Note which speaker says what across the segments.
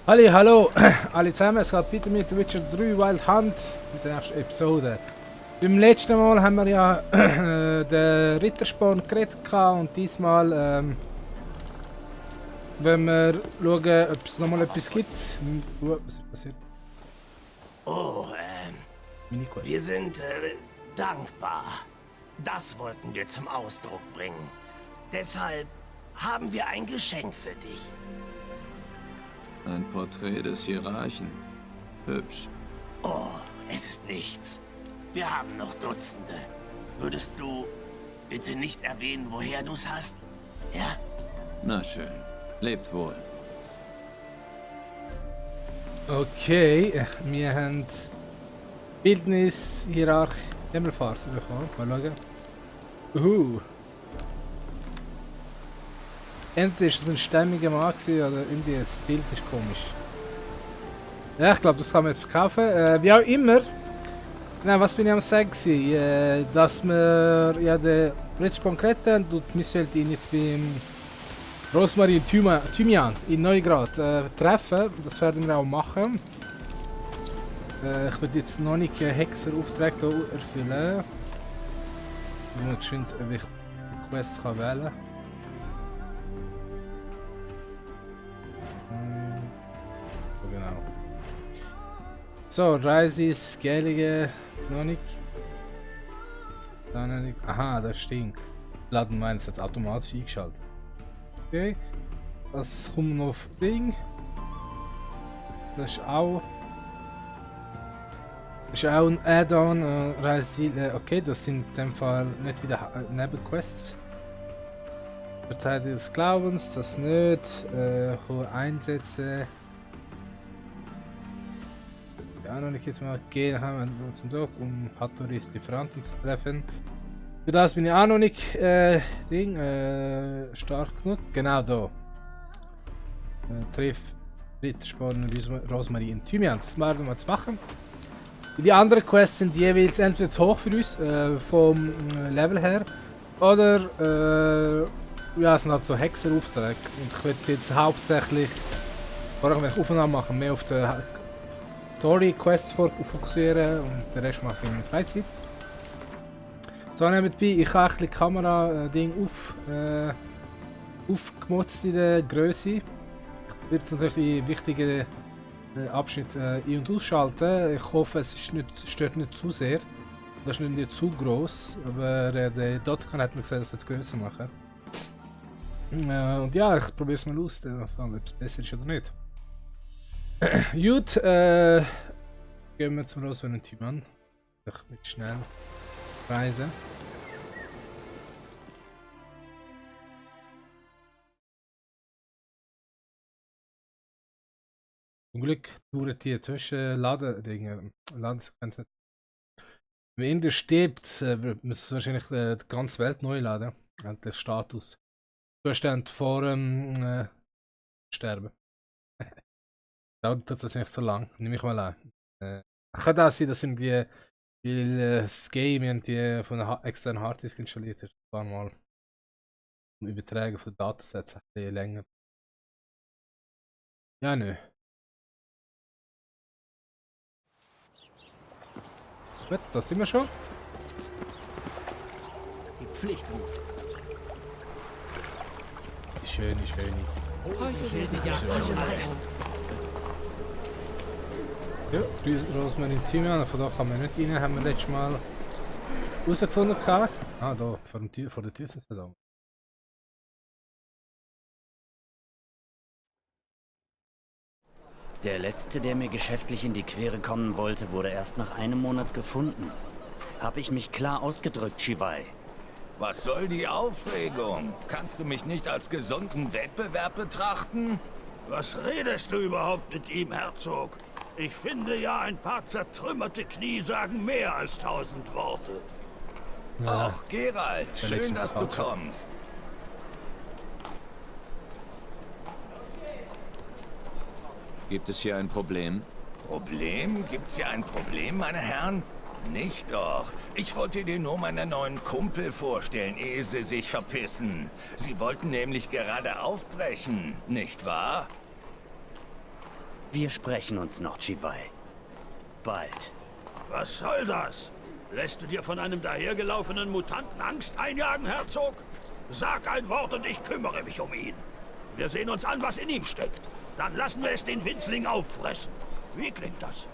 Speaker 1: Hallo, alle zusammen, es geht weiter mit Witcher 3 Wild Hunt mit der nächsten Episode. Beim letzten Mal haben wir ja den Rittersporn geredet und diesmal wenn wir schauen, ob es nochmal etwas gibt. Was ist passiert?
Speaker 2: Oh,
Speaker 1: Miniquest.
Speaker 2: wir sind dankbar. Das wollten wir zum Ausdruck bringen. Deshalb haben wir ein Geschenk für dich.
Speaker 3: Ein Porträt des Hierarchen. Hübsch.
Speaker 2: Oh, es ist nichts. Wir haben noch Dutzende. Würdest du bitte nicht erwähnen, woher du's hast? Ja?
Speaker 3: Na schön. Lebt wohl.
Speaker 1: Okay, wir haben Bildnis Hierarch Himmelfahrt bekommen. Mal schauen. Entweder ist es ein stämmiger Mann gewesen, oder irgendwie das Bild ist komisch. Ja, ich glaube, das kann man jetzt verkaufen. Wie auch immer. Nein, was bin ich am sagen gewesen? Dass wir ja den Rittersporn gerettet haben und wir sollten ihn jetzt beim Rosmarin Thymian in Neugrad treffen. Das werden wir auch machen. Ich würde jetzt noch nicht Hexeraufträge hier erfüllen. Ich muss geschwind, ob ich die Quest wählen kann. Genau. So, Reise, Scalige, noch nicht. Dann nicht. Aha, das stimmt. Laden meins jetzt automatisch eingeschaltet. Okay. Das kommt noch auf Ding. Das ist auch ein Add-on. Reiseziele. Okay, das sind in dem Fall nicht wieder Nebenquests. Verteidigung des Glaubens, das nicht. Hohe Einsätze. Ja, noch nicht jetzt mal gehen haben wir zum Dock, um Hattoris Lieferanten zu treffen. Für das bin ich auch noch nicht stark genug. Genau da. Treff Rittersporn Rosmarin in Thymian. Das werden wir jetzt machen. Die anderen Quests sind jeweils entweder zu hoch für uns, vom Level her, oder ja, es sind halt so Hexeraufträge. Und ich würde jetzt hauptsächlich, wenn ich Aufnahmen machen, mehr auf die Story-Quests fokussieren und den Rest mache ich in der Freizeit. So, nebenbei, ich habe ein bisschen Kamera-Ding aufgemotzt in der Größe. Ich werde es natürlich in wichtigen Abschnitten ein- und ausschalten. Ich hoffe, es ist nicht, stört nicht zu sehr. Das ist nicht zu gross, aber der Dotcon hat mir gesagt, dass wir es grösser machen. Und ja, ich probiere es mal aus, ob es besser ist oder nicht. Gut, gehen wir zum Rosmarin Thymian. Ich will schnell reisen. Zum Glück dauern die Ladesequenzen. Wenn der stirbt, muss es wahrscheinlich die ganze Welt neu laden. Und der Status. Zustand vor dem Sterben. Dauert das nicht so lang, nehme ich mal an. Kann auch sein, dass irgendwie, weil das Game und die von der externen Harddisk installiert ist, ein paar Mal zum Übertragen auf den Datensätze ein bisschen länger. Ja, nö. Gut, da sind wir schon.
Speaker 2: Die Pflicht ruft.
Speaker 1: Die schöne. Ja, Rosmarin Thymian, von da kann man nicht rein, haben wir letztes Mal herausgefunden. Ah, da, vor der Tür sind sie da.
Speaker 4: Der letzte, der mir geschäftlich in die Quere kommen wollte, wurde erst nach einem Monat gefunden. Habe ich mich klar ausgedrückt, Shivai?
Speaker 5: Was soll die Aufregung? Kannst du mich nicht als gesunden Wettbewerb betrachten?
Speaker 2: Was redest du überhaupt mit ihm, Herzog? Ich finde ja, ein paar zertrümmerte Knie sagen mehr als 1000 Worte.
Speaker 1: Ja.
Speaker 5: Ach, Geralt, schön, dass du kommst.
Speaker 3: Gibt es hier ein Problem?
Speaker 5: Problem? Gibt's hier ein Problem, meine Herren? Nicht doch. Ich wollte dir nur meine neuen Kumpel vorstellen, ehe sie sich verpissen. Sie wollten nämlich gerade aufbrechen, nicht wahr?
Speaker 4: Wir sprechen uns noch, Chivay. Bald.
Speaker 6: Was soll das? Lässt du dir von einem dahergelaufenen Mutanten Angst einjagen, Herzog? Sag ein Wort und ich kümmere mich um ihn. Wir sehen uns an, was in ihm steckt. Dann lassen wir es den Winzling auffressen. Wie klingt das?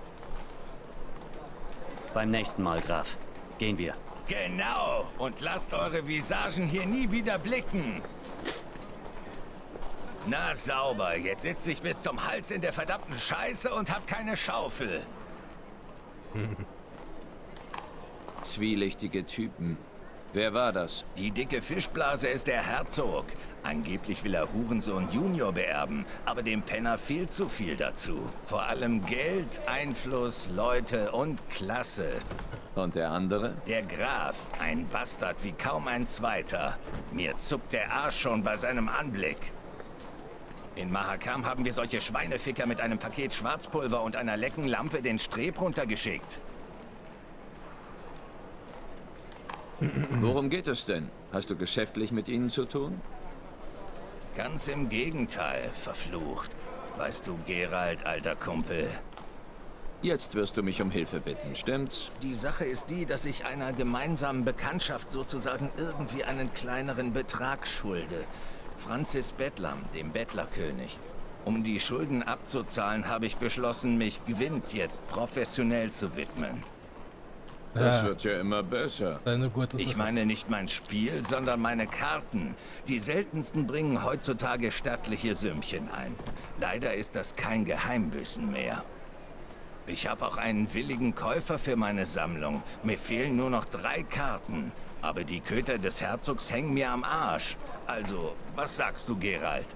Speaker 4: Beim nächsten Mal, Graf. Gehen wir.
Speaker 5: Genau. Und lasst eure Visagen hier nie wieder blicken. Na sauber, jetzt sitze ich bis zum Hals in der verdammten Scheiße und hab keine Schaufel.
Speaker 3: Zwielichtige Typen. Wer war das?
Speaker 5: Die dicke Fischblase ist der Herzog. Angeblich will er Hurensohn Junior beerben, aber dem Penner fehlt zu viel dazu. Vor allem Geld, Einfluss, Leute und Klasse.
Speaker 3: Und der andere?
Speaker 5: Der Graf, ein Bastard wie kaum ein zweiter. Mir zuckt der Arsch schon bei seinem Anblick. In Mahakam haben wir solche Schweineficker mit einem Paket Schwarzpulver und einer lecken Lampe den Streb runtergeschickt.
Speaker 3: Worum geht es denn? Hast du geschäftlich mit ihnen zu tun?
Speaker 5: Ganz im Gegenteil, verflucht. Weißt du, Geralt, alter Kumpel.
Speaker 3: Jetzt wirst du mich um Hilfe bitten, stimmt's?
Speaker 5: Die Sache ist die, dass ich einer gemeinsamen Bekanntschaft sozusagen irgendwie einen kleineren Betrag schulde. Francis Bettlam, dem Bettlerkönig. Um die Schulden abzuzahlen, habe ich beschlossen, mich Gwent jetzt professionell zu widmen.
Speaker 3: Das wird ja immer besser.
Speaker 1: Nur gut,
Speaker 5: Ich meine nicht mein Spiel, sondern meine Karten. Die seltensten bringen heutzutage stattliche Sümmchen ein. Leider ist das kein Geheimwissen mehr. Ich habe auch einen willigen Käufer für meine Sammlung. Mir fehlen nur noch 3 Karten. Aber die Köter des Herzogs hängen mir am Arsch. Also, was sagst du, Geralt?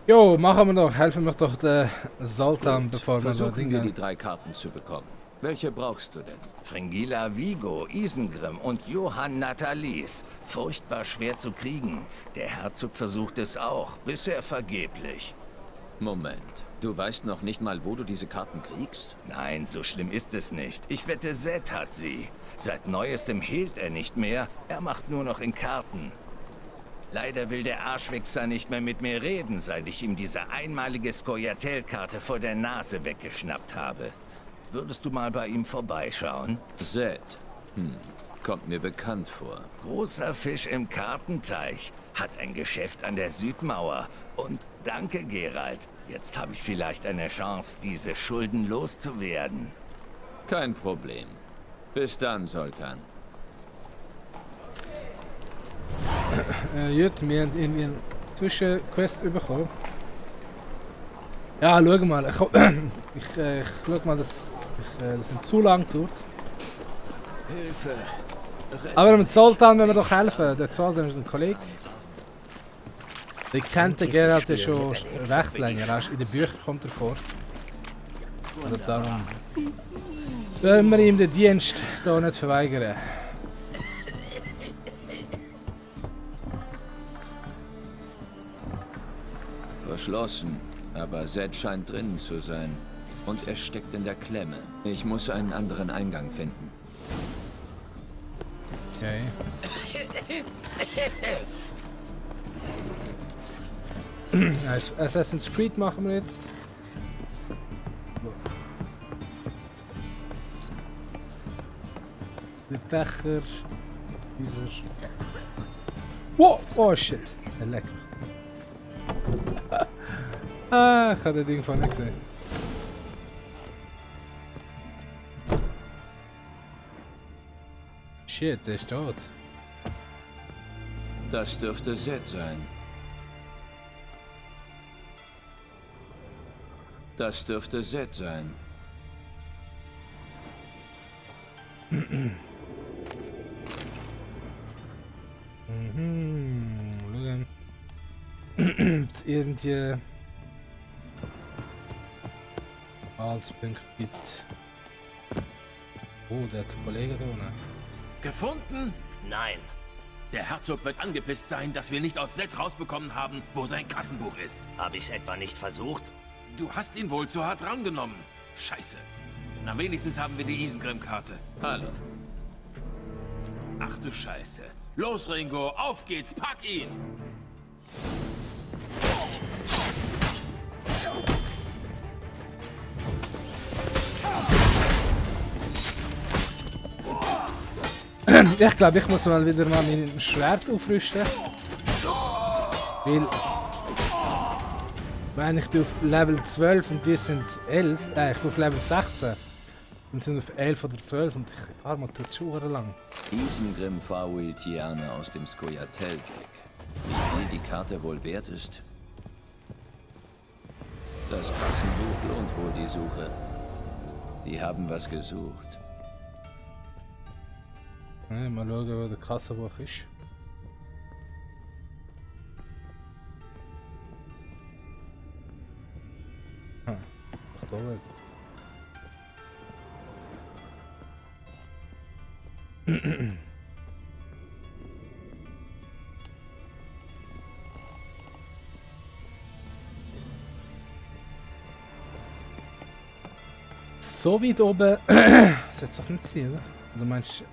Speaker 1: Jo, machen wir doch. Helfen wir doch der Sultan,
Speaker 3: Gut,
Speaker 1: bevor wir da
Speaker 3: versuchen wir die
Speaker 1: Dinge...
Speaker 3: 3 Karten zu bekommen. Welche brauchst du denn?
Speaker 5: Fringilla Vigo, Isengrim und Johann Nathalis. Furchtbar schwer zu kriegen. Der Herzog versucht es auch, bisher vergeblich.
Speaker 3: Moment, du weißt noch nicht mal, wo du diese Karten kriegst?
Speaker 5: Nein, so schlimm ist es nicht. Ich wette, Zed hat sie. Seit Neuestem hehlt er nicht mehr, er macht nur noch in Karten. Leider will der Arschwichser nicht mehr mit mir reden, seit ich ihm diese einmalige Scoia'tael-Karte vor der Nase weggeschnappt habe. Würdest du mal bei ihm vorbeischauen?
Speaker 3: Zed. Kommt mir bekannt vor.
Speaker 5: Großer Fisch im Kartenteich, hat ein Geschäft an der Südmauer. Und danke, Geralt. Jetzt habe ich vielleicht eine Chance, diese Schulden loszuwerden.
Speaker 3: Kein Problem. Bis dann, Sultan.
Speaker 1: Gut, wir haben irgendwie eine Zwischenquest bekommen. Ja, schau mal. Ich schau mal, dass das nicht zu lang dauert.
Speaker 3: Hilfe!
Speaker 1: Aber dem Sultan wollen wir doch helfen. Der Sultan ist ein Kollege. Der kennt den Geralt ja schon recht länger. In den Büchern kommt er vor. Also darum wollen wir ihm den Dienst hier nicht verweigern.
Speaker 3: Verschlossen, aber Zed scheint drinnen zu sein. Und er steckt in der Klemme. Ich muss einen anderen Eingang finden.
Speaker 1: Okay. Assassin's Creed machen wir jetzt. Die Dächer. Häuser. Wow! Oh shit! Lecker. Ah, ich habe das Ding von nicht gesehen. Shit, der ist tot.
Speaker 3: Das dürfte Zed sein. Das dürfte Zed sein.
Speaker 1: Mhm. Irgendwie Anhaltspunkt gibt. Oh, der hat einen Kollegen da, ne?
Speaker 2: Gefunden? Nein. Der Herzog wird angepisst sein, dass wir nicht aus Zed rausbekommen haben, wo sein Kassenbuch ist.
Speaker 4: Habe ich's etwa nicht versucht?
Speaker 2: Du hast ihn wohl zu hart rangenommen. Scheiße. Na, wenigstens haben wir die Isengrim-Karte.
Speaker 3: Hallo.
Speaker 2: Ach du Scheiße. Los, Ringo, auf geht's, pack ihn!
Speaker 1: Ich glaube, ich muss mal wieder mal mein Schwert aufrüsten. Weil... Wenn ich bin auf Level 12 und die sind 11, ich bin auf Level 16. Und sind auf 11 oder 12 und ich fahre mal tut schon lang.
Speaker 3: Isengrim Faruil-Tiane aus dem Skoyatel-Deck. Wie viel die Karte wohl wert ist? Das Kassenbuch lohnt wohl die Suche. Die haben was gesucht.
Speaker 1: Ja, mal schauen, wo der Kassenbuch ist. Ach, da weg. So weit oben. Das sollte es doch nicht sein, oder? Oder meinst du.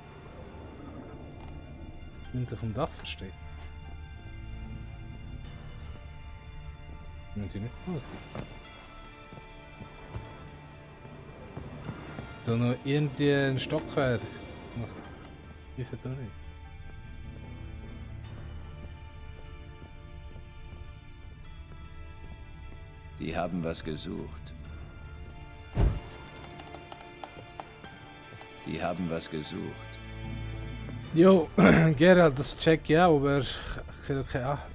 Speaker 1: Hinter vom Dach versteckt? Natürlich nicht aus. Da noch irgendwie ein Stockwerk. Wie viel durch?
Speaker 3: Die haben was gesucht. Die haben was gesucht.
Speaker 1: Jo, Gerald, das check ich auch, aber ich sehe doch keine Acht.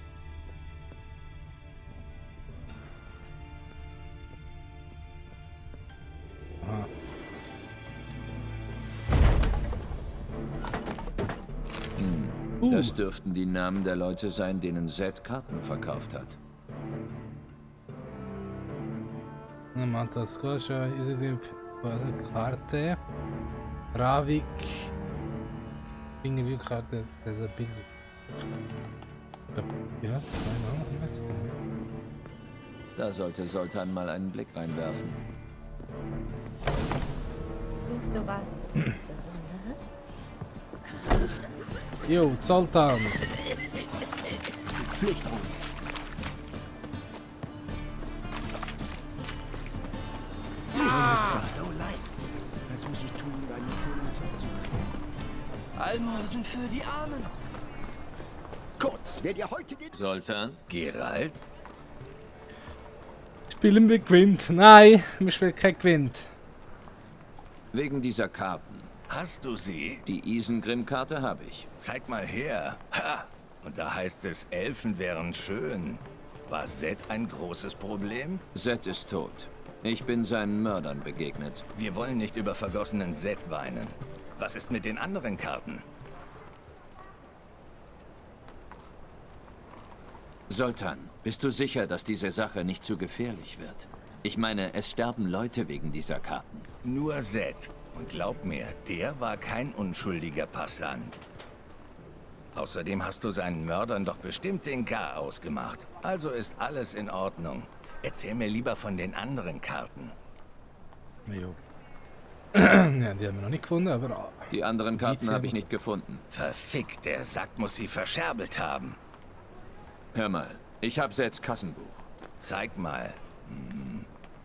Speaker 1: Aha.
Speaker 3: Das dürften die Namen der Leute sein, denen Zed Karten verkauft hat.
Speaker 1: Manta Scotia, Isegrim, Karte, Ravik, Fingerview-Karte, dieser Bild. Ja, 2 Namen jetzt.
Speaker 3: Da sollte Zoltan mal einen Blick reinwerfen.
Speaker 7: Suchst du was Besonderes?
Speaker 1: Jo, Zoltan!
Speaker 2: So leid.
Speaker 8: Was muss ich tun, um deine Schulden zurückzukriegen?
Speaker 2: Almosen für die Armen.
Speaker 8: Kurz, wer dir heute den...
Speaker 3: Zoltan?
Speaker 5: Geralt?
Speaker 1: Spielen wir gewinnt? Nein, wir spielen kein gewinnt.
Speaker 3: Wegen dieser Karten.
Speaker 5: Hast du sie?
Speaker 3: Die Isengrim-Karte habe ich.
Speaker 5: Zeig mal her. Ha! Und da heißt es, Elfen wären schön. War Zed ein großes Problem?
Speaker 3: Zed ist tot. Ich bin seinen Mördern begegnet.
Speaker 5: Wir wollen nicht über vergossenen Zed weinen. Was ist mit den anderen Karten?
Speaker 3: Zoltan, bist du sicher, dass diese Sache nicht zu gefährlich wird? Ich meine, es sterben Leute wegen dieser Karten.
Speaker 5: Nur Zed. Und glaub mir, der war kein unschuldiger Passant. Außerdem hast du seinen Mördern doch bestimmt den K ausgemacht. Also ist alles in Ordnung. Erzähl mir lieber von den anderen Karten.
Speaker 1: Jo. Ja, die haben wir noch nicht gefunden, aber...
Speaker 3: Die anderen Karten habe ich nicht gefunden.
Speaker 5: Verfickt, der Sack muss sie verscherbelt haben.
Speaker 3: Hör mal, ich habe Zeds Kassenbuch.
Speaker 5: Zeig mal.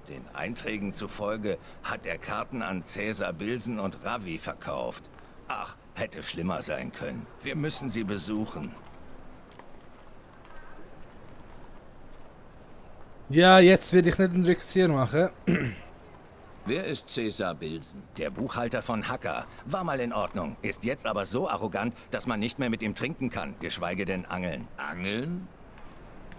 Speaker 5: Den Einträgen zufolge hat er Karten an Cäsar Bilsen und Ravi verkauft. Ach, hätte schlimmer sein können. Wir müssen sie besuchen.
Speaker 1: Ja, jetzt will ich nicht einen Rückzieher machen.
Speaker 3: Wer ist Cäsar Bilsen?
Speaker 5: Der Buchhalter von Hacker war mal in Ordnung, ist jetzt aber so arrogant, dass man nicht mehr mit ihm trinken kann, geschweige denn angeln.
Speaker 3: Angeln?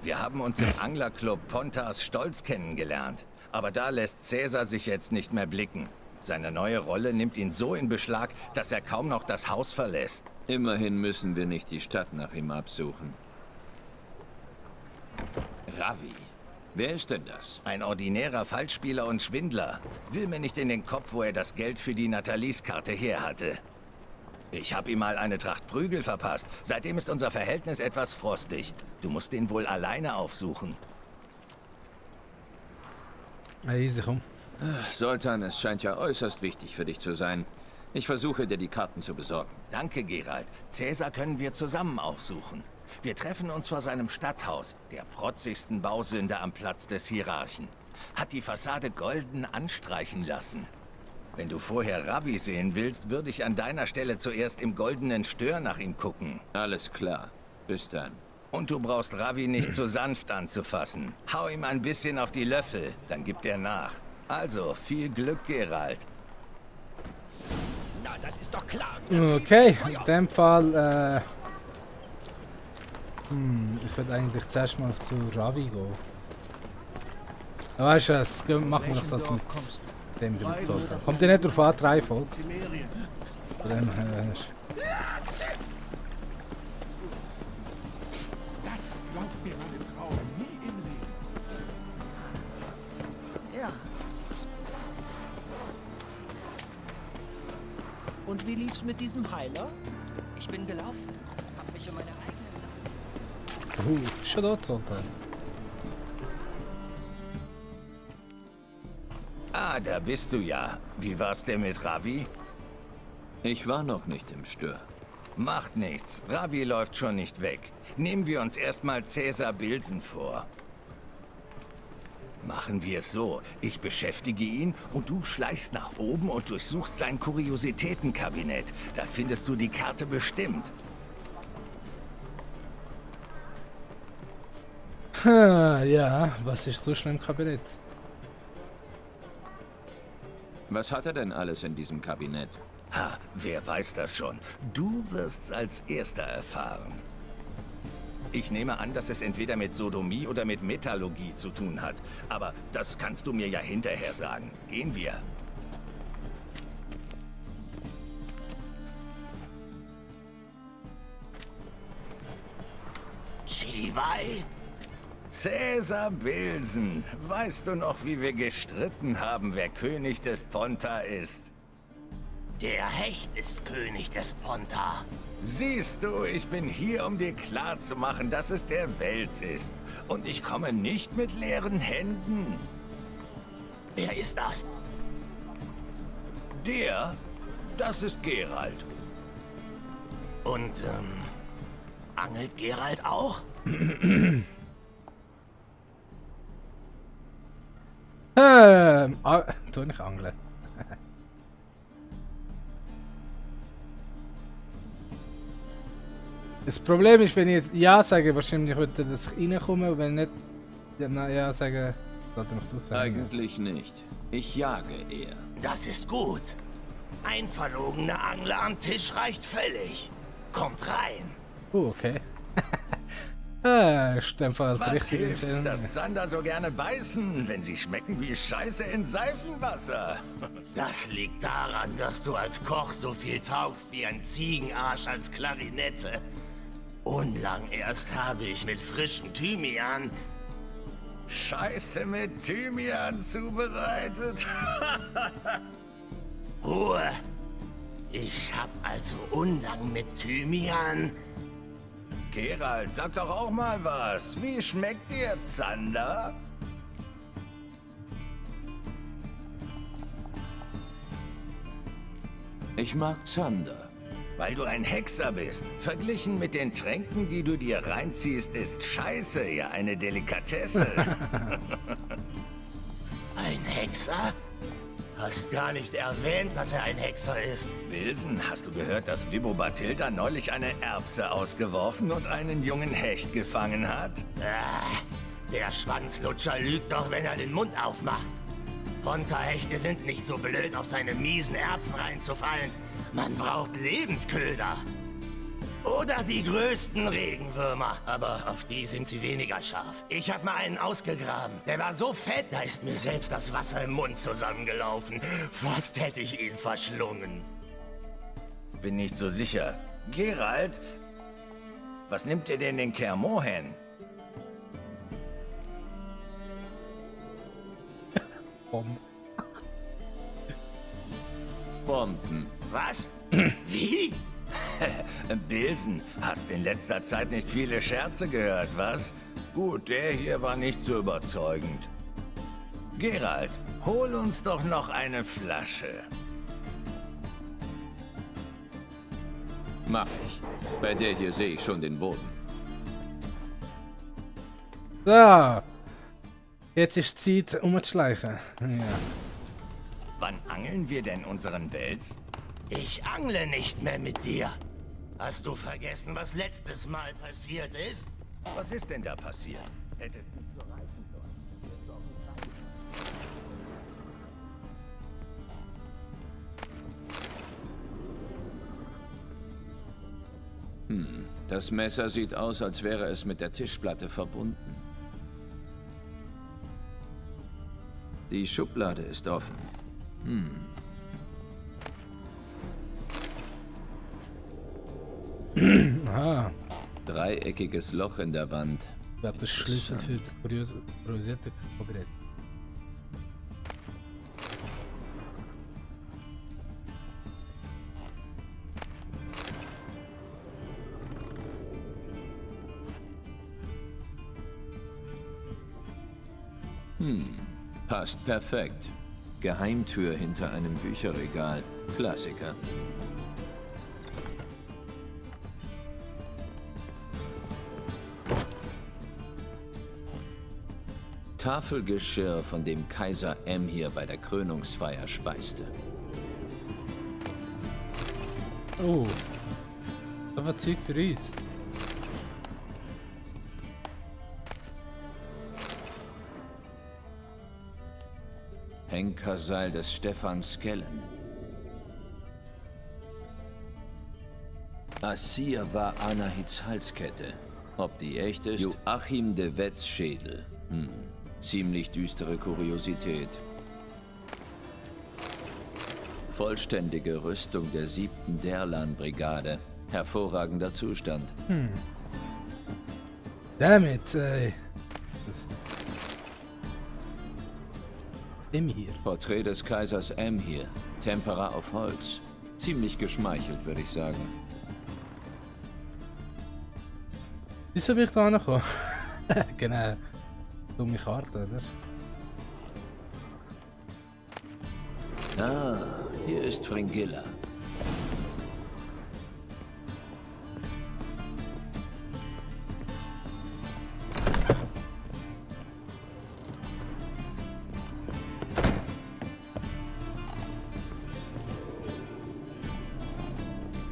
Speaker 5: Wir haben uns im Anglerclub Pontas Stolz kennengelernt. Aber da lässt Cäsar sich jetzt nicht mehr blicken. Seine neue Rolle nimmt ihn so in Beschlag, dass er kaum noch das Haus verlässt.
Speaker 3: Immerhin müssen wir nicht die Stadt nach ihm absuchen. Ravi. Wer ist denn das?
Speaker 5: Ein ordinärer Falschspieler und Schwindler. Will mir nicht in den Kopf, wo er das Geld für die Nathalies-Karte her hatte. Ich habe ihm mal eine Tracht Prügel verpasst. Seitdem ist unser Verhältnis etwas frostig. Du musst ihn wohl alleine aufsuchen.
Speaker 1: Easy, komm.
Speaker 3: Zoltan, es scheint ja äußerst wichtig für dich zu sein. Ich versuche dir die Karten zu besorgen.
Speaker 5: Danke, Geralt. Cäsar können wir zusammen aufsuchen. Wir treffen uns vor seinem Stadthaus, der protzigsten Bausünde am Platz des Hierarchen. Hat die Fassade golden anstreichen lassen. Wenn du vorher Ravi sehen willst, würde ich an deiner Stelle zuerst im goldenen Stör nach ihm gucken.
Speaker 3: Alles klar. Bis dann.
Speaker 5: Und du brauchst Ravi nicht zu sanft anzufassen. Hau ihm ein bisschen auf die Löffel, dann gibt er nach. Also, viel Glück, Geralt.
Speaker 6: Na, das ist doch klar.
Speaker 1: Okay, in dem Fall, ich würde eigentlich zuerst mal zu Ravi gehen. Weißt du was, machen wir doch das mit dem Flugzeug. Kommt ihr nicht drauf an, 3 Folgen? Von dem her
Speaker 8: Das glaubt mir meine Frau nie im Leben.
Speaker 9: Ja. Und wie lief's mit diesem Heiler?
Speaker 10: Ich bin gelaufen. Hab mich um meine eigene...
Speaker 1: schon dort so.
Speaker 5: Ah, da bist du ja. Wie war's denn mit Ravi?
Speaker 3: Ich war noch nicht im Stör.
Speaker 5: Macht nichts. Ravi läuft schon nicht weg. Nehmen wir uns erstmal Cäsar Bilsen vor. Machen wir es so. Ich beschäftige ihn und du schleichst nach oben und durchsuchst sein Kuriositätenkabinett. Da findest du die Karte bestimmt.
Speaker 1: Ja, was ist so schnell im Kabinett?
Speaker 3: Was hat er denn alles in diesem Kabinett?
Speaker 5: Ha, wer weiß das schon? Du wirst's als Erster erfahren. Ich nehme an, dass es entweder mit Sodomie oder mit Metallurgie zu tun hat. Aber das kannst du mir ja hinterher sagen. Gehen wir.
Speaker 2: Chivai?
Speaker 5: Cäsar Bilsen, weißt du noch, wie wir gestritten haben, wer König des Ponta ist?
Speaker 2: Der Hecht ist König des Ponta.
Speaker 5: Siehst du, ich bin hier, um dir klarzumachen, dass es der Wels ist. Und ich komme nicht mit leeren Händen.
Speaker 2: Wer ist das?
Speaker 5: Das ist Geralt.
Speaker 2: Und, angelt Geralt auch?
Speaker 1: Tu nicht angeln. Das Problem ist, wenn ich jetzt Ja sage, wahrscheinlich würde das reinkommen, und wenn nicht Ja sagen, sollte ich das sagen.
Speaker 3: Eigentlich nicht. Ich jage eher.
Speaker 2: Das ist gut. Ein verlogener Angler am Tisch reicht völlig. Kommt rein.
Speaker 1: Okay. Ist einfach das
Speaker 5: Was
Speaker 1: richtige
Speaker 5: hilft's,
Speaker 1: Film.
Speaker 5: dass Zander so gerne beißen, wenn sie schmecken wie Scheiße in Seifenwasser?
Speaker 2: Das liegt daran, dass du als Koch so viel taugst wie ein Ziegenarsch als Klarinette. Unlang erst habe ich mit frischem Thymian
Speaker 5: Scheiße mit Thymian zubereitet.
Speaker 2: Ruhe. Ich hab also Unlang mit Thymian.
Speaker 5: Geralt, sag doch auch mal was. Wie schmeckt dir Zander?
Speaker 3: Ich mag Zander.
Speaker 5: Weil du ein Hexer bist. Verglichen mit den Tränken, die du dir reinziehst, ist Scheiße ja eine Delikatesse.
Speaker 2: Ein Hexer? Hast gar nicht erwähnt, dass er ein Hexer ist.
Speaker 5: Wilson, hast du gehört, dass Wibbo Batilda neulich eine Erbse ausgeworfen und einen jungen Hecht gefangen hat?
Speaker 2: Der Schwanzlutscher lügt doch, wenn er den Mund aufmacht. Ponta-Hechte sind nicht so blöd, auf seine miesen Erbsen reinzufallen. Man braucht Lebendköder. Oder die größten Regenwürmer. Aber auf die sind sie weniger scharf. Ich hab mal einen ausgegraben. Der war so fett, da ist mir selbst das Wasser im Mund zusammengelaufen. Fast hätte ich ihn verschlungen.
Speaker 5: Bin nicht so sicher. Geralt, was nimmt ihr denn den Kermon hin?
Speaker 3: Bomben.
Speaker 2: Was? Wie?
Speaker 5: Bilsen, hast in letzter Zeit nicht viele Scherze gehört, was? Gut, der hier war nicht so überzeugend. Geralt, hol uns doch noch eine Flasche.
Speaker 3: Mach ich. Bei der hier sehe ich schon den Boden.
Speaker 1: So. Jetzt ist Zeit, umzuschleichen. Ja.
Speaker 5: Wann angeln wir denn unseren Wels?
Speaker 2: Ich angle nicht mehr mit dir. Hast du vergessen, was letztes Mal passiert ist?
Speaker 5: Was ist denn da passiert? Hättet nicht so reichen sollen.
Speaker 3: Das Messer sieht aus, als wäre es mit der Tischplatte verbunden. Die Schublade ist offen.
Speaker 1: Aha.
Speaker 3: Dreieckiges Loch in der Wand.
Speaker 1: Ich glaube, das Schlüssel für die Kuriosität vorbereitet.
Speaker 3: Passt perfekt. Geheimtür hinter einem Bücherregal. Klassiker. Tafelgeschirr, von dem Kaiser Emhyr bei der Krönungsfeier speiste.
Speaker 1: Oh. Das war Zeug für uns.
Speaker 3: Henkerseil des Stefan Skellen. Assir war Anahits Halskette. Ob die echt ist? Joachim de Wetz Schädel. Ziemlich düstere Kuriosität. Vollständige Rüstung der 7. Derlan-Brigade. Hervorragender Zustand.
Speaker 1: Damit, ey. Emhyr.
Speaker 3: Porträt des Kaisers Emhyr. Tempera auf Holz. Ziemlich geschmeichelt, würde ich sagen.
Speaker 1: Wieso bin ich da angekommen? Genau. Dumme Karte, oder?
Speaker 3: Ah, hier ist Fringilla.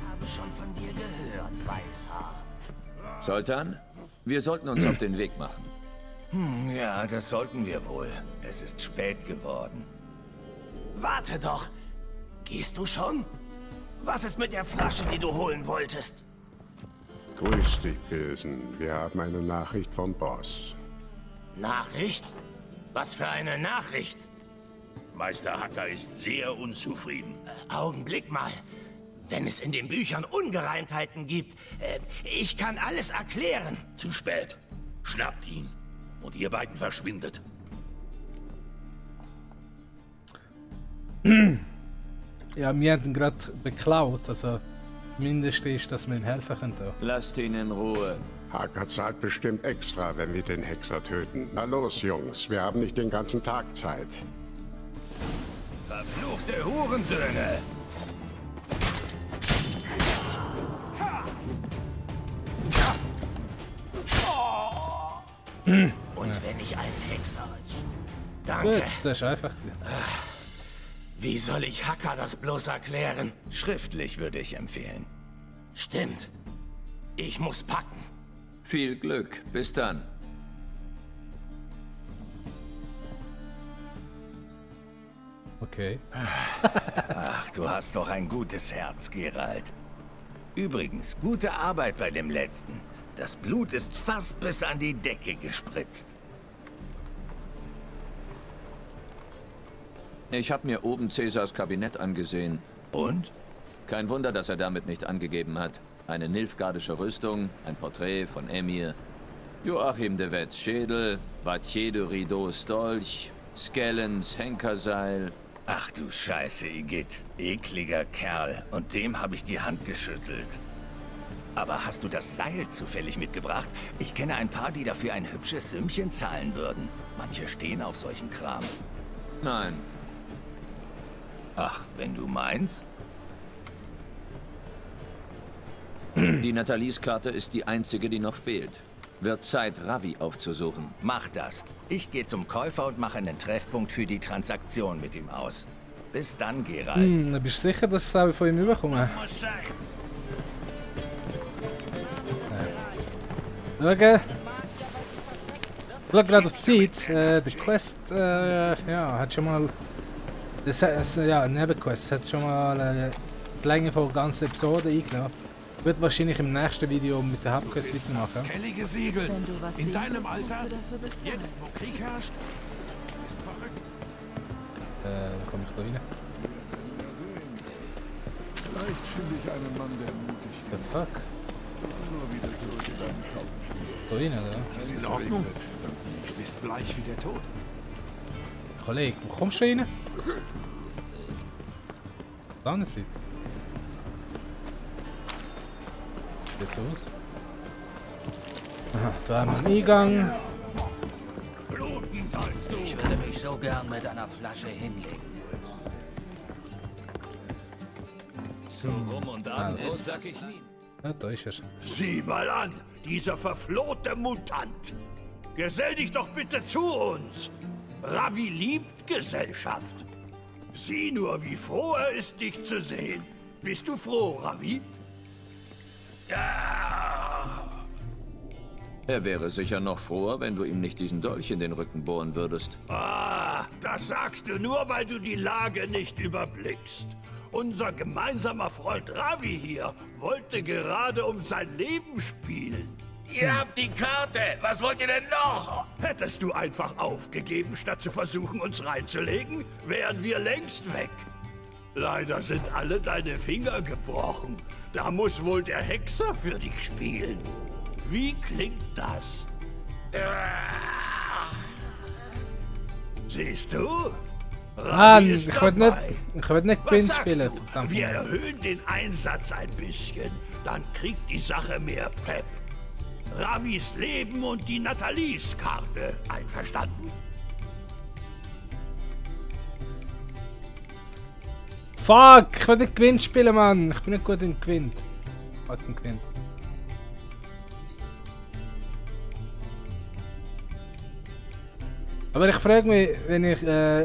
Speaker 2: Habe schon von dir gehört, Weißhaar.
Speaker 3: Sultan, wir sollten uns auf den Weg machen.
Speaker 5: Ja, das sollten wir wohl. Es ist spät geworden.
Speaker 2: Warte doch. Gehst du schon? Was ist mit der Flasche, die du holen wolltest?
Speaker 11: Grüß dich, Pilsen. Wir haben eine Nachricht vom Boss.
Speaker 2: Nachricht? Was für eine Nachricht?
Speaker 6: Meister Hacker ist sehr unzufrieden.
Speaker 2: Augenblick mal. Wenn es in den Büchern Ungereimtheiten gibt, ich kann alles erklären.
Speaker 6: Zu spät. Schnappt ihn. Und ihr beiden verschwindet.
Speaker 1: Ja, wir haben ihn gerade beklaut, also mindestens, dass wir ihm helfen können.
Speaker 3: Lasst ihn in Ruhe.
Speaker 11: Hacker zahlt bestimmt extra, wenn wir den Hexer töten. Na los, Jungs, wir haben nicht den ganzen Tag Zeit.
Speaker 5: Verfluchte Hurensöhne!
Speaker 2: Und wenn ich einen Hexer als... Danke.
Speaker 1: Gut, das ist einfach.
Speaker 2: Wie soll ich Hacker das bloß erklären?
Speaker 5: Schriftlich würde ich empfehlen.
Speaker 2: Stimmt. Ich muss packen.
Speaker 3: Viel Glück. Bis dann.
Speaker 1: Okay.
Speaker 5: Ach, du hast doch ein gutes Herz, Geralt. Übrigens, gute Arbeit bei dem letzten. Das Blut ist fast bis an die Decke gespritzt.
Speaker 3: Ich habe mir oben Cäsars Kabinett angesehen.
Speaker 5: Und?
Speaker 3: Kein Wunder, dass er damit nicht angegeben hat. Eine nilfgaardische Rüstung, ein Porträt von Emhyr, Joachim de Wetz Schädel, Vattier de Rideau's Dolch, Skellens Henkerseil.
Speaker 5: Ach du Scheiße, Igitt. Ekliger Kerl. Und dem habe ich die Hand geschüttelt. Aber hast du das Seil zufällig mitgebracht? Ich kenne ein paar, die dafür ein hübsches Sümmchen zahlen würden. Manche stehen auf solchen Kram.
Speaker 3: Nein.
Speaker 5: Ach, wenn du meinst.
Speaker 3: Die Nathalies-Karte ist die einzige, die noch fehlt. Wird Zeit, Ravi aufzusuchen.
Speaker 5: Mach das. Ich gehe zum Käufer und mache einen Treffpunkt für die Transaktion mit ihm aus. Bis dann, Geralt.
Speaker 1: Hm, bist du sicher, dass ich es von ihm überkomme?
Speaker 6: Muss sein.
Speaker 1: Schauen. Ich schaue gerade auf die Zeit. Der Quest, ja, hat schon mal... ja, Nebenquest hat schon mal die Länge von ganzen Episoden eingeladen. Ich würde wahrscheinlich im nächsten Video mit der Hauptquest weitermachen.
Speaker 6: Kelly gesiegelt.
Speaker 7: Wenn du was
Speaker 6: In
Speaker 7: sehen
Speaker 6: deinem
Speaker 7: willst, musst
Speaker 6: Alter?
Speaker 7: du dafür bezahlen.
Speaker 6: Jetzt, wo Krieg herrscht? Bist du verrückt?
Speaker 1: Wo komme ich da rein?
Speaker 8: Vielleicht finde ich einen Mann, der mutig
Speaker 1: The
Speaker 8: ist.
Speaker 1: fuck?
Speaker 8: Nur wieder zurück in deinen Schauspiel.
Speaker 1: Da rein, oder?
Speaker 6: Ist in Ordnung. Du bist bleich wie der Tod.
Speaker 1: Kollege, wo kommst du rein? Da andere Seite. Sieht so aus. Aha, da haben wir einen Eingang.
Speaker 6: Bluten sollst du.
Speaker 10: Ich würde mich so gern mit einer Flasche hinlegen.
Speaker 3: So rum und Abendbrot sag ich nie.
Speaker 1: Ja, da ist er.
Speaker 6: Sieh mal an, dieser verflohte Mutant. Gesell dich doch bitte zu uns. Ravi liebt Gesellschaft. Sieh nur, wie froh er ist, dich zu sehen. Bist du froh, Ravi? Ja.
Speaker 3: Er wäre sicher noch froher, wenn du ihm nicht diesen Dolch in den Rücken bohren würdest.
Speaker 6: Ah, das sagst du nur, weil du die Lage nicht überblickst. Unser gemeinsamer Freund Ravi hier wollte gerade um sein Leben spielen.
Speaker 2: Ihr habt die Karte. Was wollt ihr denn noch?
Speaker 6: Hättest du einfach aufgegeben, statt zu versuchen, uns reinzulegen, wären wir längst weg. Leider sind alle deine Finger gebrochen. Da muss wohl der Hexer für dich spielen. Wie klingt das? Siehst du?
Speaker 1: Mann,
Speaker 6: Ravi ist
Speaker 1: ich will
Speaker 6: dabei.
Speaker 1: nicht
Speaker 6: Was
Speaker 1: Quinn
Speaker 6: sagst
Speaker 1: spielen.
Speaker 6: du?
Speaker 1: Verdammt.
Speaker 6: Wir erhöhen den Einsatz ein bisschen. Dann kriegt die Sache mehr Pep. Ravis Leben und die Nathalies-Karte. Einverstanden?
Speaker 1: Fuck, ich will nicht Quinn spielen, Mann. Ich bin nicht gut in Quinn. Fucking Quinn. Aber ich frage mich, wenn ich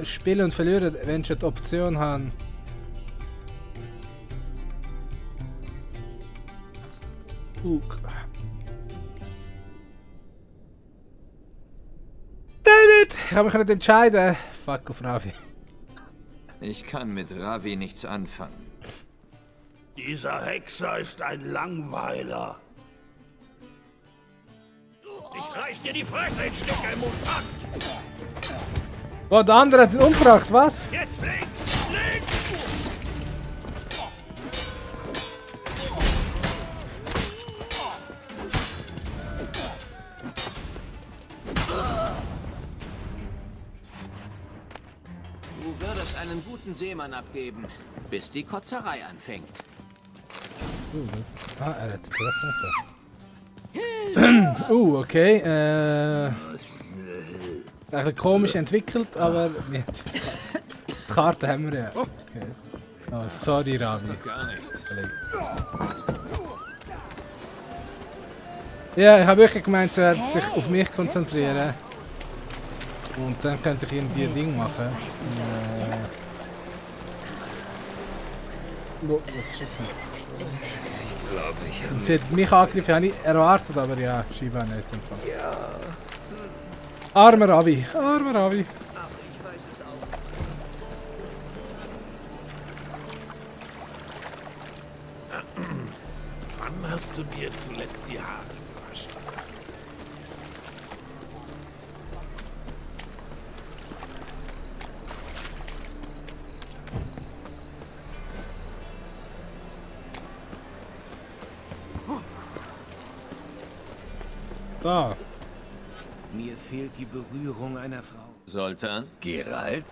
Speaker 1: spiele und verliere, wenn ich die Option habe. David! Ich kann mich nicht entscheiden. Fuck auf Ravi.
Speaker 3: Ich kann mit Ravi nichts anfangen.
Speaker 6: Dieser Hexer ist ein Langweiler. Ich reiß dir die Fresse in Stücke, Mutant!
Speaker 1: Oh, der andere hat ihn umgebracht, was?
Speaker 6: Jetzt links! Links!
Speaker 10: Du würdest einen guten Seemann abgeben, bis die Kotzerei anfängt.
Speaker 1: Ah, er hat es trotzdem. Okay. Ein bisschen komisch entwickelt, aber die Karte haben wir ja. Okay. Oh, sorry, Ravi. Ja, ich habe wirklich gemeint, sie wird sich auf mich konzentrieren. Und dann könnte ich irgendwie ein Ding machen. Oh, was ist das denn?
Speaker 5: Ich glaube, ich habe
Speaker 1: Sie hat mich angegriffen, habe ich erwartet, aber ja, scheinbar nicht. Im Fall. Armer Ravi, armer Ravi.
Speaker 10: Ach, ich weiß es auch.
Speaker 6: Wann hast du dir zuletzt die Haare gewaschen?
Speaker 1: Da.
Speaker 8: Mir fehlt die Berührung einer Frau.
Speaker 3: Sultan?
Speaker 5: Geralt?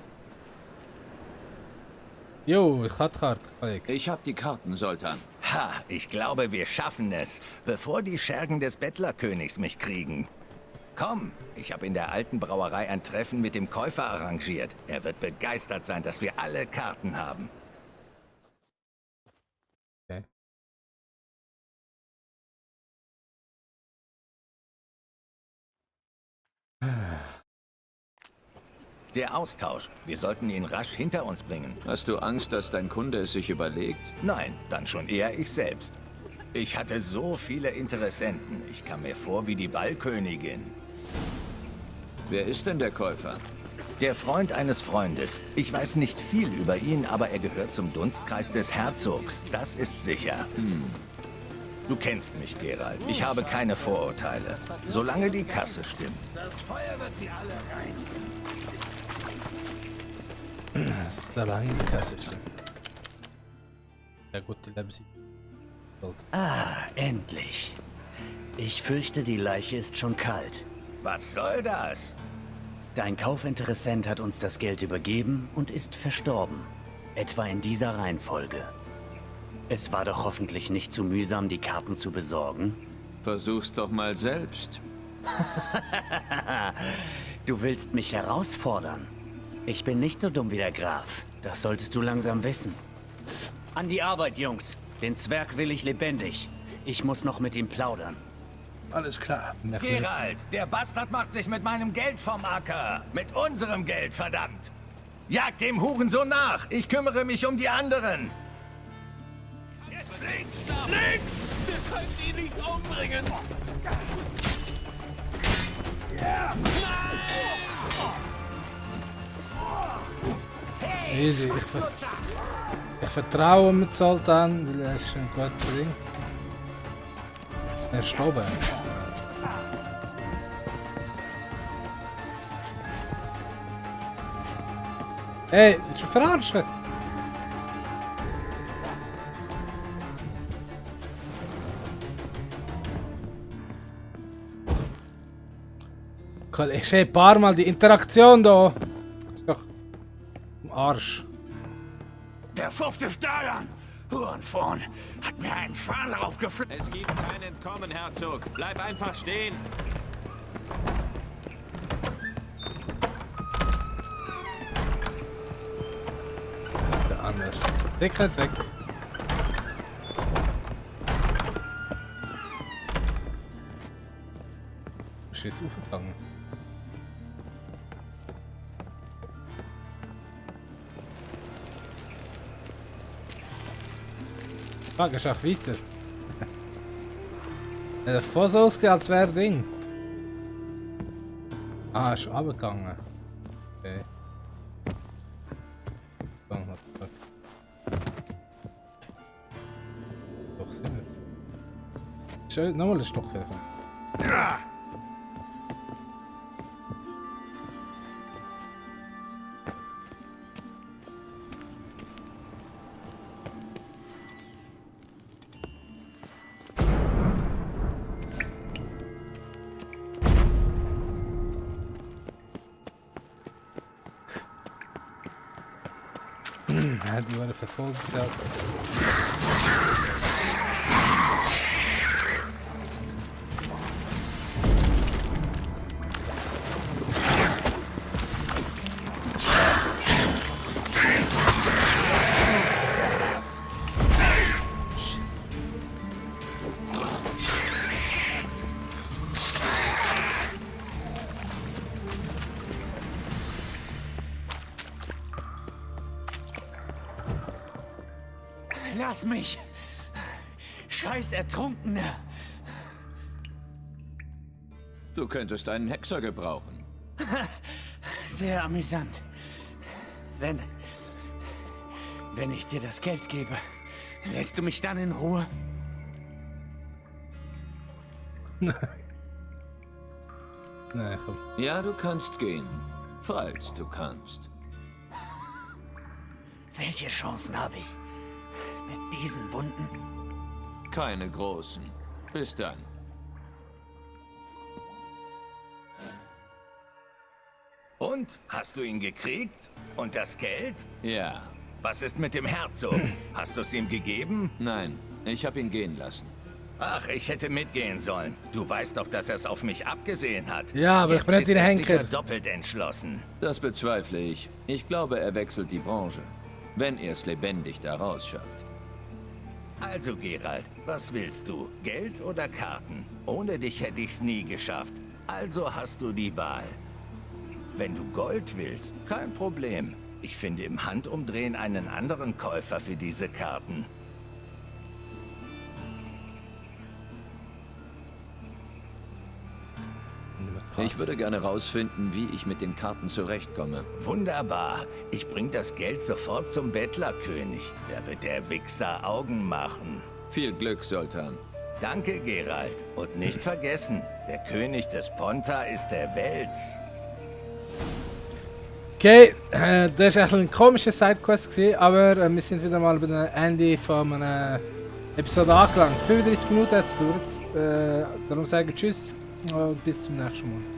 Speaker 1: Jo, ich habe die Karte, Kollege.
Speaker 3: Ich hab die Karten, Sultan.
Speaker 5: Ha, ich glaube, wir schaffen es, bevor die Schergen des Bettlerkönigs mich kriegen. Komm, ich habe in der alten Brauerei ein Treffen mit dem Käufer arrangiert. Er wird begeistert sein, dass wir alle Karten haben.
Speaker 1: Okay.
Speaker 5: Der Austausch. Wir sollten ihn rasch hinter uns bringen.
Speaker 3: Hast du Angst, dass dein Kunde es sich überlegt?
Speaker 5: Nein, dann schon eher ich selbst. Ich hatte so viele Interessenten. Ich kam mir vor wie die Ballkönigin.
Speaker 3: Wer ist denn der Käufer?
Speaker 5: Der Freund eines Freundes. Ich weiß nicht viel über ihn, aber er gehört zum Dunstkreis des Herzogs. Das ist sicher. Du kennst mich, Geralt. Ich habe keine Vorurteile. Solange die Kasse stimmt.
Speaker 6: Das Feuer wird sie alle reinigen.
Speaker 1: Solange die Kasse stimmt. Ja, gute Lebensmittel.
Speaker 4: Ah, endlich. Ich fürchte, die Leiche ist schon kalt.
Speaker 5: Was soll das?
Speaker 4: Dein Kaufinteressent hat uns das Geld übergeben und ist verstorben. Etwa in dieser Reihenfolge. Es war doch hoffentlich nicht zu mühsam, die Karten zu besorgen.
Speaker 3: Versuch's doch mal selbst.
Speaker 4: Du willst mich herausfordern. Ich bin nicht so dumm wie der Graf. Das solltest du langsam wissen. An die Arbeit, Jungs. Den Zwerg will ich lebendig. Ich muss noch mit ihm plaudern.
Speaker 6: Alles klar.
Speaker 5: Geralt, der Bastard macht sich mit meinem Geld vom Acker. Mit unserem Geld, verdammt. Jagt dem Hurensohn nach. Ich kümmere mich um die anderen.
Speaker 6: Jetzt links! Links! Wir können ihn nicht umbringen!
Speaker 1: Easy. Ich vertraue dem Zoltan, weil er ist ein guter Ding. Er ist gestorben. Hey, willst du verarschen? Ich sehe ein paar Mal die Interaktion da. Ist doch am Arsch.
Speaker 6: Der 5. Steuern! Hurensohn hat mir einen Pfahl draufgeflogen.
Speaker 3: Es gibt kein Entkommen, Herzog. Bleib einfach stehen.
Speaker 1: Der anders. Weg, rennt weg. Ist jetzt aufgegangen. Ah, gehst auch weiter. Er hat voll so ausgesehen, als wäre Ding. Ah, ist schon runtergegangen. Okay. Doch, sind wir. Schön, nochmal ein Stock helfen. Die worden verfolgt zelf.
Speaker 4: Lass mich! Scheiß Ertrunkener!
Speaker 3: Du könntest einen Hexer gebrauchen.
Speaker 4: Sehr amüsant. Wenn ich dir das Geld gebe, lässt du mich dann in Ruhe?
Speaker 1: Nein, komm.
Speaker 3: Ja, du kannst gehen. Falls du kannst.
Speaker 4: Welche Chancen habe ich? Mit diesen Wunden?
Speaker 3: Keine großen. Bis dann.
Speaker 5: Und? Hast du ihn gekriegt? Und das Geld?
Speaker 3: Ja.
Speaker 5: Was ist mit dem Herzog? Hast du es ihm gegeben?
Speaker 3: Nein, ich habe ihn gehen lassen.
Speaker 5: Ach, ich hätte mitgehen sollen. Du weißt doch, dass er es auf mich abgesehen hat.
Speaker 1: Ja, aber ich bin nicht wie der Henker.
Speaker 5: Sicher doppelt entschlossen.
Speaker 3: Das bezweifle ich. Ich glaube, er wechselt die Branche. Wenn er es lebendig da rausschafft.
Speaker 5: Also, Geralt, was willst du? Geld oder Karten? Ohne dich hätte ich's nie geschafft. Also hast du die Wahl. Wenn du Gold willst, kein Problem. Ich finde im Handumdrehen einen anderen Käufer für diese Karten.
Speaker 3: Ich würde gerne rausfinden, wie ich mit den Karten zurechtkomme.
Speaker 5: Wunderbar. Ich bring das Geld sofort zum Bettlerkönig. Da wird der Wichser Augen machen.
Speaker 3: Viel Glück, Sultan.
Speaker 5: Danke, Geralt. Und nicht vergessen, der König des Ponta ist der Wels.
Speaker 1: Okay, das war ein komischer Sidequest, aber wir sind wieder mal bei dem Ende von einer Episode angelangt. 35 Minuten hat es gedauert. Darum sage ich Tschüss und bis zum nächsten Mal.